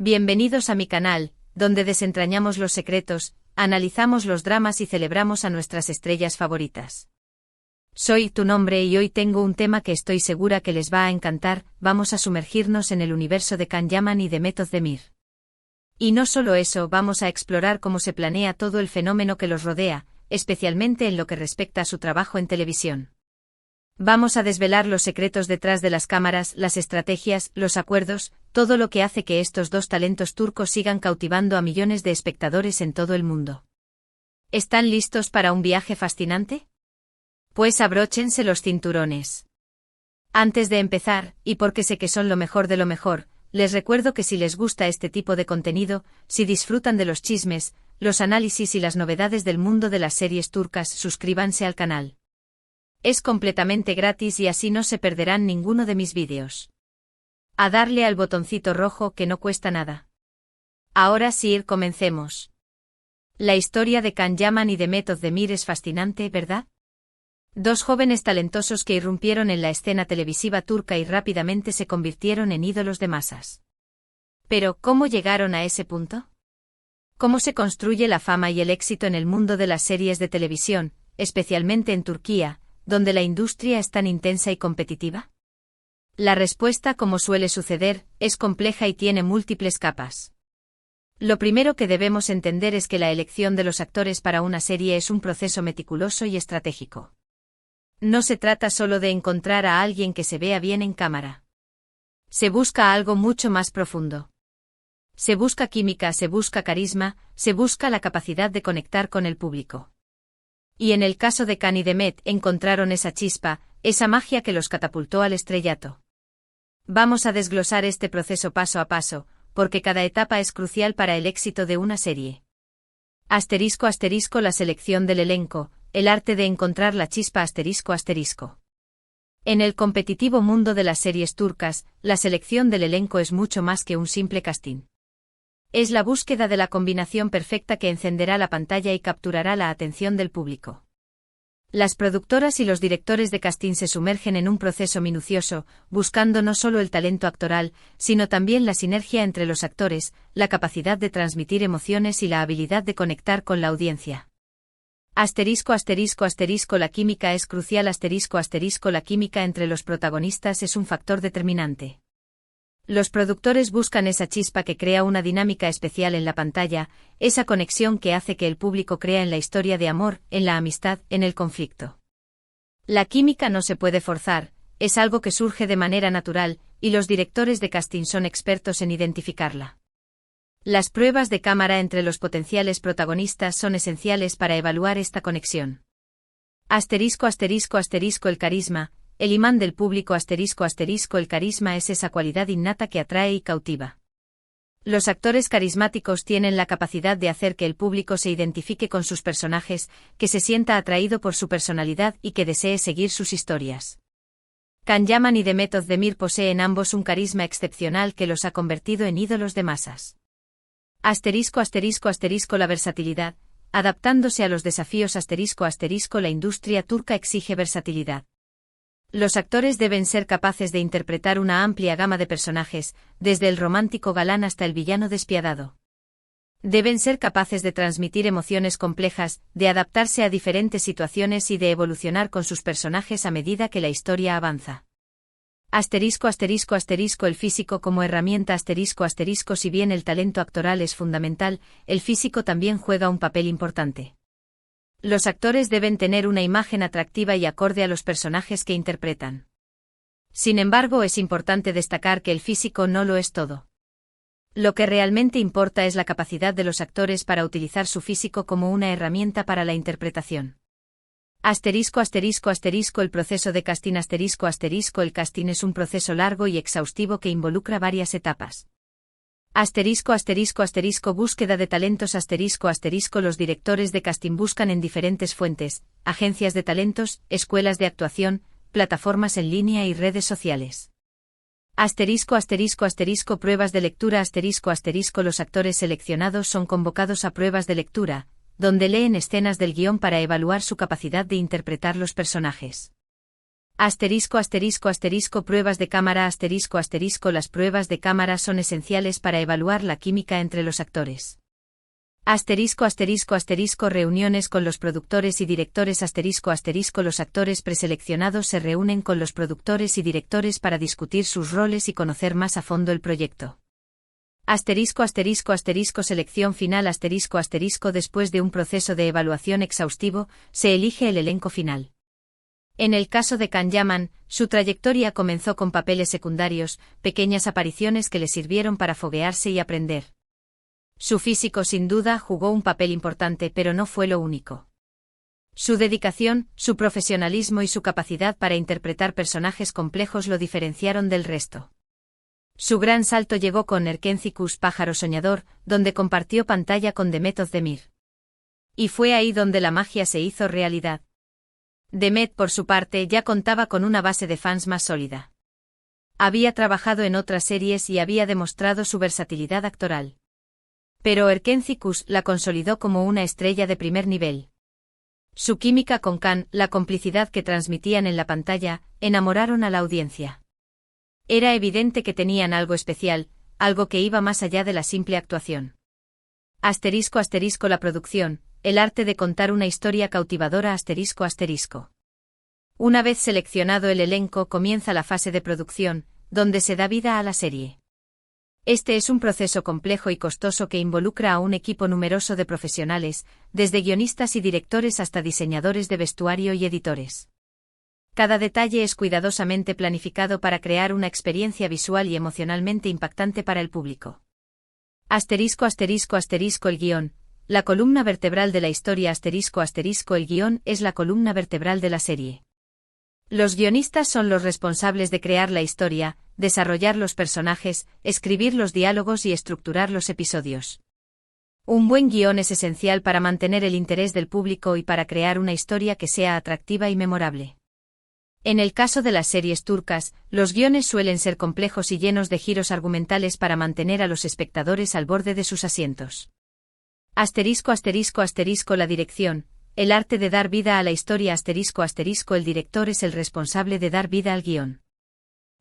Bienvenidos a mi canal, donde desentrañamos los secretos, analizamos los dramas y celebramos a nuestras estrellas favoritas. Soy tu nombre y hoy tengo un tema que estoy segura que les va a encantar. Vamos a sumergirnos en el universo de Can Yaman y de Method Demir. Y no solo eso, vamos a explorar cómo se planea todo el fenómeno que los rodea, especialmente en lo que respecta a su trabajo en televisión. Vamos a desvelar los secretos detrás de las cámaras, las estrategias, los acuerdos, todo lo que hace que estos dos talentos turcos sigan cautivando a millones de espectadores en todo el mundo. ¿Están listos para un viaje fascinante? Pues abróchense los cinturones. Antes de empezar, y porque sé que son lo mejor de lo mejor, les recuerdo que si les gusta este tipo de contenido, si disfrutan de los chismes, los análisis y las novedades del mundo de las series turcas, suscríbanse al canal. Es completamente gratis y así no se perderán ninguno de mis vídeos. A darle al botoncito rojo que no cuesta nada. Ahora sí, comencemos. La historia de Can Yaman y de Method Demir es fascinante, ¿verdad? Dos jóvenes talentosos que irrumpieron en la escena televisiva turca y rápidamente se convirtieron en ídolos de masas. Pero, ¿cómo llegaron a ese punto? ¿Cómo se construye la fama y el éxito en el mundo de las series de televisión, especialmente en Turquía, donde la industria es tan intensa y competitiva? La respuesta, como suele suceder, es compleja y tiene múltiples capas. Lo primero que debemos entender es que la elección de los actores para una serie es un proceso meticuloso y estratégico. No se trata solo de encontrar a alguien que se vea bien en cámara. Se busca algo mucho más profundo. Se busca química, se busca carisma, se busca la capacidad de conectar con el público. Y en el caso de Can y Demet encontraron esa chispa, esa magia que los catapultó al estrellato. Vamos a desglosar este proceso paso a paso, porque cada etapa es crucial para el éxito de una serie. Asterisco asterisco la selección del elenco, el arte de encontrar la chispa asterisco asterisco. En el competitivo mundo de las series turcas, la selección del elenco es mucho más que un simple casting. Es la búsqueda de la combinación perfecta que encenderá la pantalla y capturará la atención del público. Las productoras y los directores de casting se sumergen en un proceso minucioso, buscando no solo el talento actoral, sino también la sinergia entre los actores, la capacidad de transmitir emociones y la habilidad de conectar con la audiencia. Asterisco asterisco asterisco la química es crucial asterisco asterisco la química entre los protagonistas es un factor determinante. Los productores buscan esa chispa que crea una dinámica especial en la pantalla, esa conexión que hace que el público crea en la historia de amor, en la amistad, en el conflicto. La química no se puede forzar, es algo que surge de manera natural, y los directores de casting son expertos en identificarla. Las pruebas de cámara entre los potenciales protagonistas son esenciales para evaluar esta conexión. Asterisco asterisco asterisco el carisma. El imán del público asterisco asterisco el carisma es esa cualidad innata que atrae y cautiva. Los actores carismáticos tienen la capacidad de hacer que el público se identifique con sus personajes, que se sienta atraído por su personalidad y que desee seguir sus historias. Can Yaman y Method Demir poseen ambos un carisma excepcional que los ha convertido en ídolos de masas. Asterisco asterisco asterisco la versatilidad. Adaptándose a los desafíos asterisco asterisco la industria turca exige versatilidad. Los actores deben ser capaces de interpretar una amplia gama de personajes, desde el romántico galán hasta el villano despiadado. Deben ser capaces de transmitir emociones complejas, de adaptarse a diferentes situaciones y de evolucionar con sus personajes a medida que la historia avanza. Asterisco asterisco asterisco el físico como herramienta asterisco asterisco si bien el talento actoral es fundamental, el físico también juega un papel importante. Los actores deben tener una imagen atractiva y acorde a los personajes que interpretan. Sin embargo, es importante destacar que el físico no lo es todo. Lo que realmente importa es la capacidad de los actores para utilizar su físico como una herramienta para la interpretación. Asterisco asterisco asterisco el proceso de casting asterisco asterisco el casting es un proceso largo y exhaustivo que involucra varias etapas. Asterisco asterisco asterisco búsqueda de talentos asterisco asterisco los directores de casting buscan en diferentes fuentes, agencias de talentos, escuelas de actuación, plataformas en línea y redes sociales. Asterisco asterisco asterisco pruebas de lectura asterisco asterisco los actores seleccionados son convocados a pruebas de lectura, donde leen escenas del guión para evaluar su capacidad de interpretar los personajes. Asterisco asterisco asterisco pruebas de cámara asterisco asterisco las pruebas de cámara son esenciales para evaluar la química entre los actores. Asterisco asterisco asterisco reuniones con los productores y directores asterisco asterisco los actores preseleccionados se reúnen con los productores y directores para discutir sus roles y conocer más a fondo el proyecto. Asterisco asterisco asterisco selección final asterisco asterisco después de un proceso de evaluación exhaustivo, se elige el elenco final. En el caso de Can Yaman, su trayectoria comenzó con papeles secundarios, pequeñas apariciones que le sirvieron para foguearse y aprender. Su físico sin duda jugó un papel importante, pero no fue lo único. Su dedicación, su profesionalismo y su capacidad para interpretar personajes complejos lo diferenciaron del resto. Su gran salto llegó con Erkencikus Pájaro Soñador, donde compartió pantalla con Demet Özdemir. Y fue ahí donde la magia se hizo realidad. Demet, por su parte, ya contaba con una base de fans más sólida. Había trabajado en otras series y había demostrado su versatilidad actoral. Pero Erkencikus la consolidó como una estrella de primer nivel. Su química con Can, la complicidad que transmitían en la pantalla, enamoraron a la audiencia. Era evidente que tenían algo especial, algo que iba más allá de la simple actuación. Asterisco asterisco la producción, el arte de contar una historia cautivadora asterisco asterisco. Una vez seleccionado el elenco comienza la fase de producción, donde se da vida a la serie. Este es un proceso complejo y costoso que involucra a un equipo numeroso de profesionales, desde guionistas y directores hasta diseñadores de vestuario y editores. Cada detalle es cuidadosamente planificado para crear una experiencia visual y emocionalmente impactante para el público. Asterisco asterisco asterisco el guión, la columna vertebral de la historia asterisco asterisco el guión es la columna vertebral de la serie. Los guionistas son los responsables de crear la historia, desarrollar los personajes, escribir los diálogos y estructurar los episodios. Un buen guión es esencial para mantener el interés del público y para crear una historia que sea atractiva y memorable. En el caso de las series turcas, los guiones suelen ser complejos y llenos de giros argumentales para mantener a los espectadores al borde de sus asientos. Asterisco asterisco asterisco la dirección, el arte de dar vida a la historia asterisco asterisco el director es el responsable de dar vida al guión.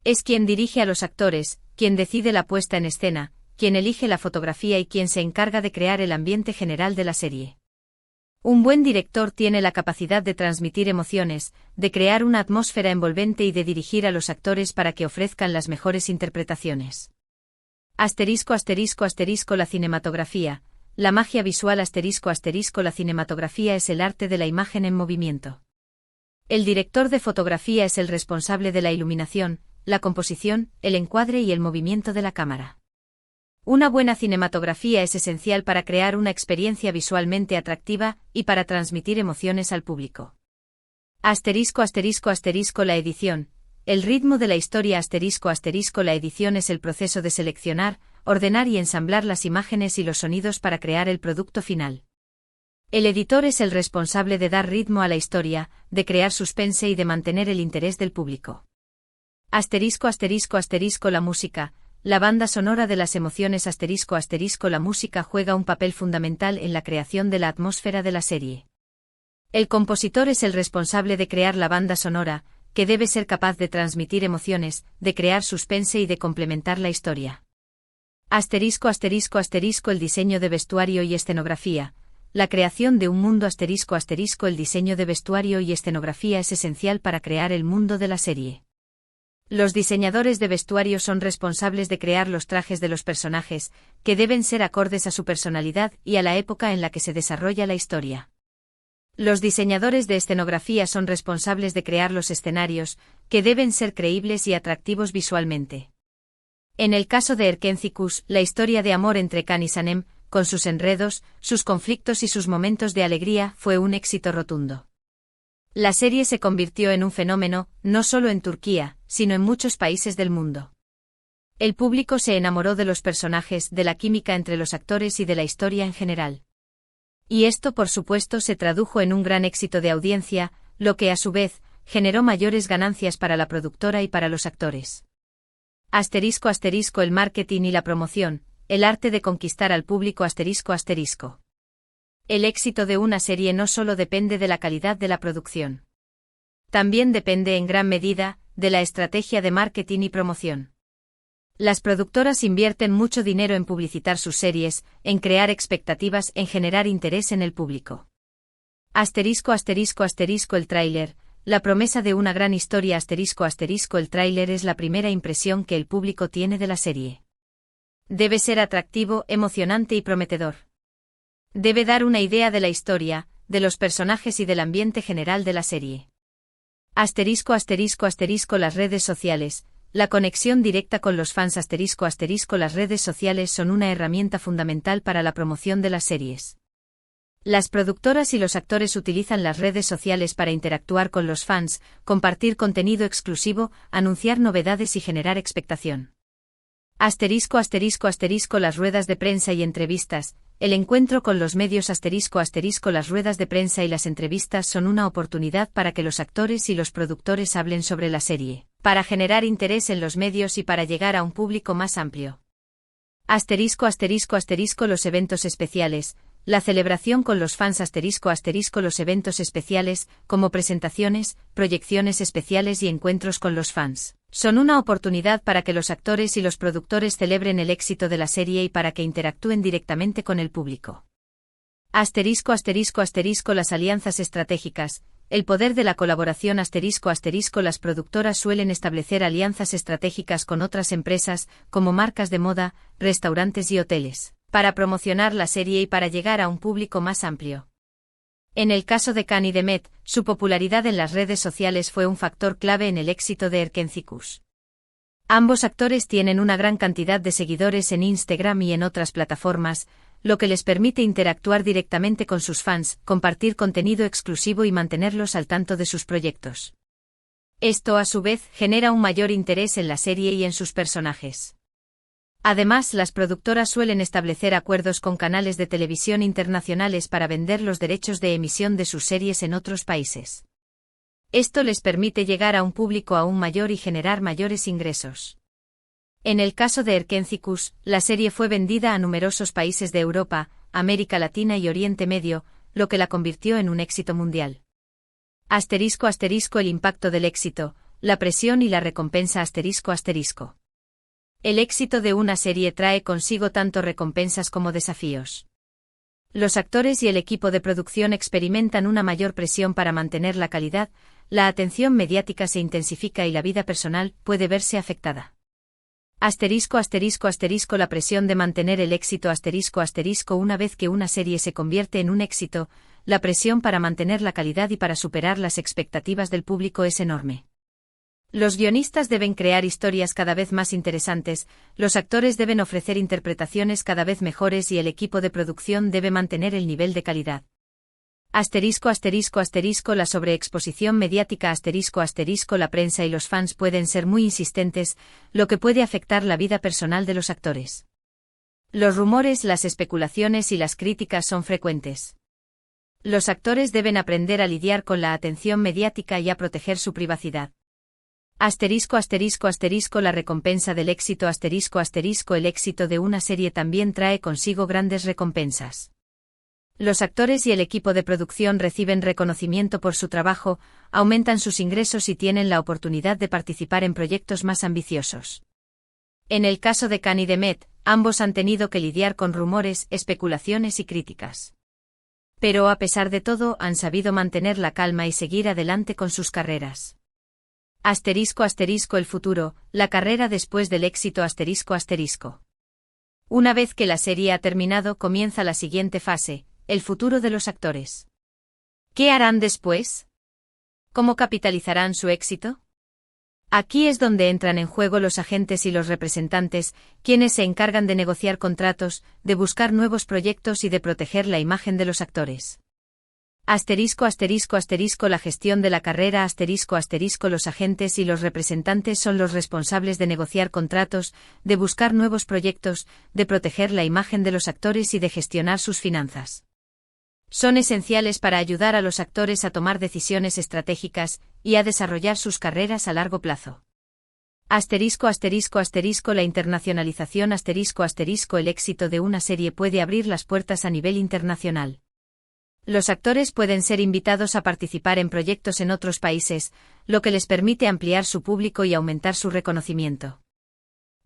Es quien dirige a los actores, quien decide la puesta en escena, quien elige la fotografía y quien se encarga de crear el ambiente general de la serie. Un buen director tiene la capacidad de transmitir emociones, de crear una atmósfera envolvente y de dirigir a los actores para que ofrezcan las mejores interpretaciones. Asterisco asterisco asterisco la cinematografía, la magia visual asterisco asterisco la cinematografía es el arte de la imagen en movimiento. El director de fotografía es el responsable de la iluminación, la composición, el encuadre y el movimiento de la cámara. Una buena cinematografía es esencial para crear una experiencia visualmente atractiva y para transmitir emociones al público. Asterisco asterisco asterisco la edición, el ritmo de la historia asterisco asterisco la edición es el proceso de seleccionar, ordenar y ensamblar las imágenes y los sonidos para crear el producto final. El editor es el responsable de dar ritmo a la historia, de crear suspense y de mantener el interés del público. Asterisco asterisco asterisco la música, la banda sonora de las emociones asterisco asterisco la música juega un papel fundamental en la creación de la atmósfera de la serie. El compositor es el responsable de crear la banda sonora, que debe ser capaz de transmitir emociones, de crear suspense y de complementar la historia. Asterisco asterisco asterisco el diseño de vestuario y escenografía, la creación de un mundo asterisco asterisco el diseño de vestuario y escenografía es esencial para crear el mundo de la serie. Los diseñadores de vestuario son responsables de crear los trajes de los personajes, que deben ser acordes a su personalidad y a la época en la que se desarrolla la historia. Los diseñadores de escenografía son responsables de crear los escenarios, que deben ser creíbles y atractivos visualmente. En el caso de Erkencikus, la historia de amor entre Can y Sanem, con sus enredos, sus conflictos y sus momentos de alegría, fue un éxito rotundo. La serie se convirtió en un fenómeno, no solo en Turquía, sino en muchos países del mundo. El público se enamoró de los personajes, de la química entre los actores y de la historia en general. Y esto, por supuesto, se tradujo en un gran éxito de audiencia, lo que a su vez generó mayores ganancias para la productora y para los actores. Asterisco asterisco el marketing y la promoción, el arte de conquistar al público asterisco asterisco. El éxito de una serie no solo depende de la calidad de la producción. También depende en gran medida de la estrategia de marketing y promoción. Las productoras invierten mucho dinero en publicitar sus series, en crear expectativas, en generar interés en el público. El tráiler, la promesa de una gran historia. El tráiler es la primera impresión que el público tiene de la serie. Debe ser atractivo, emocionante y prometedor. Debe dar una idea de la historia, de los personajes y del ambiente general de la serie. Las redes sociales. La conexión directa con los fans. Las redes sociales son una herramienta fundamental para la promoción de las series. Las productoras y los actores utilizan las redes sociales para interactuar con los fans, compartir contenido exclusivo, anunciar novedades y generar expectación. Las ruedas de prensa y entrevistas. El encuentro con los medios. Las ruedas de prensa y las entrevistas son una oportunidad para que los actores y los productores hablen sobre la serie, para generar interés en los medios y para llegar a un público más amplio. Los eventos especiales. La celebración con los fans. Los eventos especiales, como presentaciones, proyecciones especiales y encuentros con los fans, son una oportunidad para que los actores y los productores celebren el éxito de la serie y para que interactúen directamente con el público. Las alianzas estratégicas. El poder de la colaboración. Las productoras suelen establecer alianzas estratégicas con otras empresas, como marcas de moda, restaurantes y hoteles, para promocionar la serie y para llegar a un público más amplio. En el caso de Khan y Demet, su popularidad en las redes sociales fue un factor clave en el éxito de Erkencikus. Ambos actores tienen una gran cantidad de seguidores en Instagram y en otras plataformas, lo que les permite interactuar directamente con sus fans, compartir contenido exclusivo y mantenerlos al tanto de sus proyectos. Esto, a su vez, genera un mayor interés en la serie y en sus personajes. Además, las productoras suelen establecer acuerdos con canales de televisión internacionales para vender los derechos de emisión de sus series en otros países. Esto les permite llegar a un público aún mayor y generar mayores ingresos. En el caso de Erkencikus, la serie fue vendida a numerosos países de Europa, América Latina y Oriente Medio, lo que la convirtió en un éxito mundial. El impacto del éxito, la presión y la recompensa. El éxito de una serie trae consigo tanto recompensas como desafíos. Los actores y el equipo de producción experimentan una mayor presión para mantener la calidad, la atención mediática se intensifica y la vida personal puede verse afectada. La presión de mantener el éxito. Una vez que una serie se convierte en un éxito, la presión para mantener la calidad y para superar las expectativas del público es enorme. Los guionistas deben crear historias cada vez más interesantes, los actores deben ofrecer interpretaciones cada vez mejores y el equipo de producción debe mantener el nivel de calidad. La sobreexposición mediática. La prensa y los fans pueden ser muy insistentes, lo que puede afectar la vida personal de los actores. Los rumores, las especulaciones y las críticas son frecuentes. Los actores deben aprender a lidiar con la atención mediática y a proteger su privacidad. La recompensa del éxito. El éxito de una serie también trae consigo grandes recompensas. Los actores y el equipo de producción reciben reconocimiento por su trabajo, aumentan sus ingresos y tienen la oportunidad de participar en proyectos más ambiciosos. En el caso de Khan y Demet, ambos han tenido que lidiar con rumores, especulaciones y críticas. Pero a pesar de todo, han sabido mantener la calma y seguir adelante con sus carreras. El futuro, la carrera después del éxito. Una vez que la serie ha terminado, comienza la siguiente fase, el futuro de los actores. ¿Qué harán después? ¿Cómo capitalizarán su éxito? Aquí es donde entran en juego los agentes y los representantes, quienes se encargan de negociar contratos, de buscar nuevos proyectos y de proteger la imagen de los actores. La gestión de la carrera. Los agentes y los representantes son los responsables de negociar contratos, de buscar nuevos proyectos, de proteger la imagen de los actores y de gestionar sus finanzas. Son esenciales para ayudar a los actores a tomar decisiones estratégicas y a desarrollar sus carreras a largo plazo. La internacionalización. El éxito de una serie puede abrir las puertas a nivel internacional. Los actores pueden ser invitados a participar en proyectos en otros países, lo que les permite ampliar su público y aumentar su reconocimiento.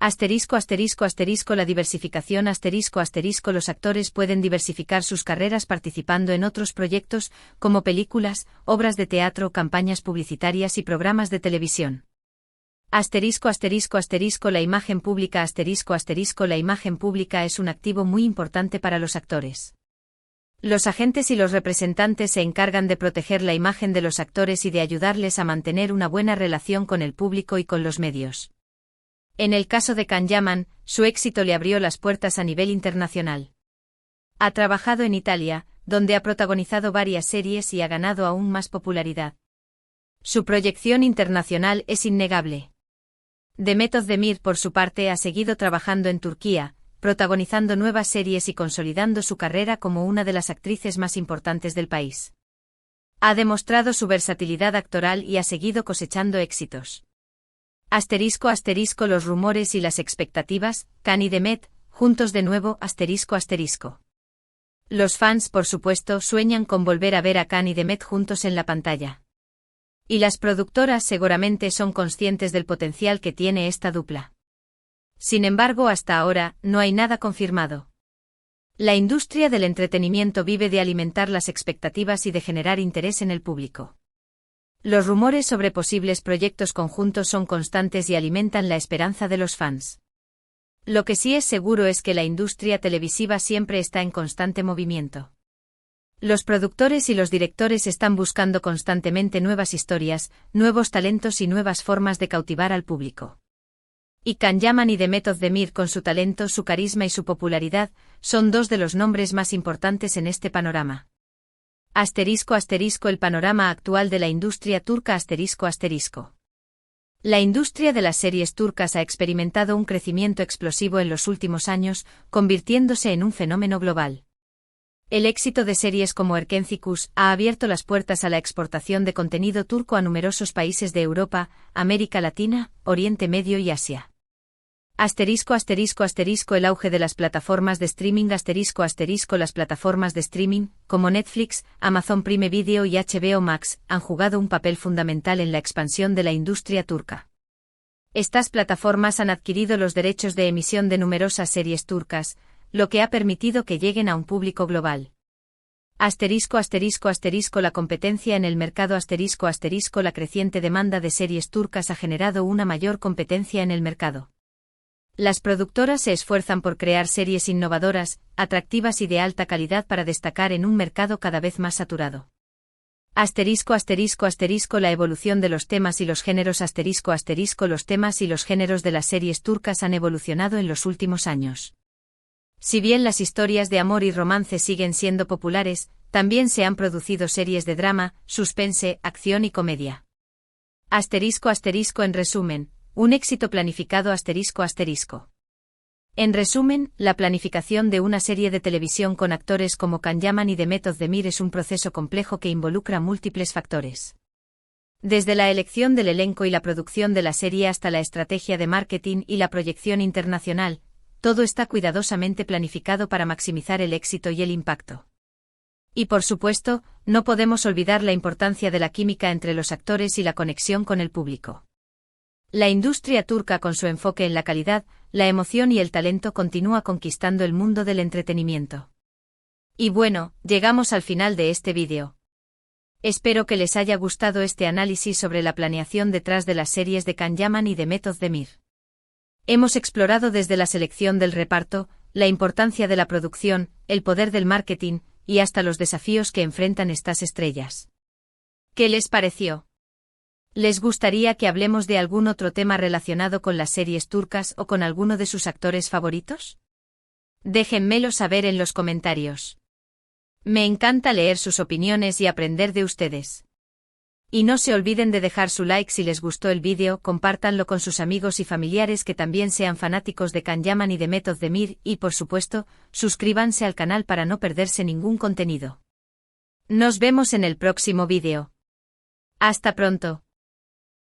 Asterisco asterisco asterisco la diversificación asterisco asterisco los actores pueden diversificar sus carreras participando en otros proyectos, como películas, obras de teatro, campañas publicitarias y programas de televisión. Asterisco asterisco asterisco la imagen pública asterisco asterisco la imagen pública es un activo muy importante para los actores. Los agentes y los representantes se encargan de proteger la imagen de los actores y de ayudarles a mantener una buena relación con el público y con los medios. En el caso de Can Yaman, su éxito le abrió las puertas a nivel internacional. Ha trabajado en Italia, donde ha protagonizado varias series y ha ganado aún más popularidad. Su proyección internacional es innegable. Demet Özdemir, por su parte, ha seguido trabajando en Turquía, protagonizando nuevas series y consolidando su carrera como una de las actrices más importantes del país. Ha demostrado su versatilidad actoral y ha seguido cosechando éxitos. Asterisco asterisco los rumores y las expectativas, Can y Demet, juntos de nuevo asterisco asterisco. Los fans, por supuesto, sueñan con volver a ver a Can y Demet juntos en la pantalla. Y las productoras seguramente son conscientes del potencial que tiene esta dupla. Sin embargo, hasta ahora, no hay nada confirmado. La industria del entretenimiento vive de alimentar las expectativas y de generar interés en el público. Los rumores sobre posibles proyectos conjuntos son constantes y alimentan la esperanza de los fans. Lo que sí es seguro es que la industria televisiva siempre está en constante movimiento. Los productores y los directores están buscando constantemente nuevas historias, nuevos talentos y nuevas formas de cautivar al público. Y Can Yaman y Demet Özdemir, con su talento, su carisma y su popularidad, son dos de los nombres más importantes en este panorama. Asterisco asterisco el panorama actual de la industria turca asterisco asterisco. La industria de las series turcas ha experimentado un crecimiento explosivo en los últimos años, convirtiéndose en un fenómeno global. El éxito de series como Erkenci ha abierto las puertas a la exportación de contenido turco a numerosos países de Europa, América Latina, Oriente Medio y Asia. Asterisco asterisco asterisco el auge de las plataformas de streaming asterisco asterisco las plataformas de streaming, como Netflix, Amazon Prime Video y HBO Max, han jugado un papel fundamental en la expansión de la industria turca. Estas plataformas han adquirido los derechos de emisión de numerosas series turcas, lo que ha permitido que lleguen a un público global. Asterisco asterisco asterisco la competencia en el mercado asterisco asterisco la creciente demanda de series turcas ha generado una mayor competencia en el mercado. Las productoras se esfuerzan por crear series innovadoras, atractivas y de alta calidad para destacar en un mercado cada vez más saturado. Asterisco asterisco asterisco la evolución de los temas y los géneros asterisco asterisco los temas y los géneros de las series turcas han evolucionado en los últimos años. Si bien las historias de amor y romance siguen siendo populares, también se han producido series de drama, suspense, acción y comedia. Asterisco asterisco en resumen, un éxito planificado asterisco asterisco. En resumen, la planificación de una serie de televisión con actores como Can Yaman y Demet Özdemir es un proceso complejo que involucra múltiples factores. Desde la elección del elenco y la producción de la serie hasta la estrategia de marketing y la proyección internacional, todo está cuidadosamente planificado para maximizar el éxito y el impacto. Y por supuesto, no podemos olvidar la importancia de la química entre los actores y la conexión con el público. La industria turca, con su enfoque en la calidad, la emoción y el talento, continúa conquistando el mundo del entretenimiento. Y bueno, llegamos al final de este vídeo. Espero que les haya gustado este análisis sobre la planeación detrás de las series de Can Yaman y Demet Özdemir. Hemos explorado desde la selección del reparto, la importancia de la producción, el poder del marketing, y hasta los desafíos que enfrentan estas estrellas. ¿Qué les pareció? ¿Les gustaría que hablemos de algún otro tema relacionado con las series turcas o con alguno de sus actores favoritos? Déjenmelo saber en los comentarios. Me encanta leer sus opiniones y aprender de ustedes. Y no se olviden de dejar su like si les gustó el vídeo, compártanlo con sus amigos y familiares que también sean fanáticos de Can Yaman y Demet Özdemir y, por supuesto, suscríbanse al canal para no perderse ningún contenido. Nos vemos en el próximo vídeo. Hasta pronto.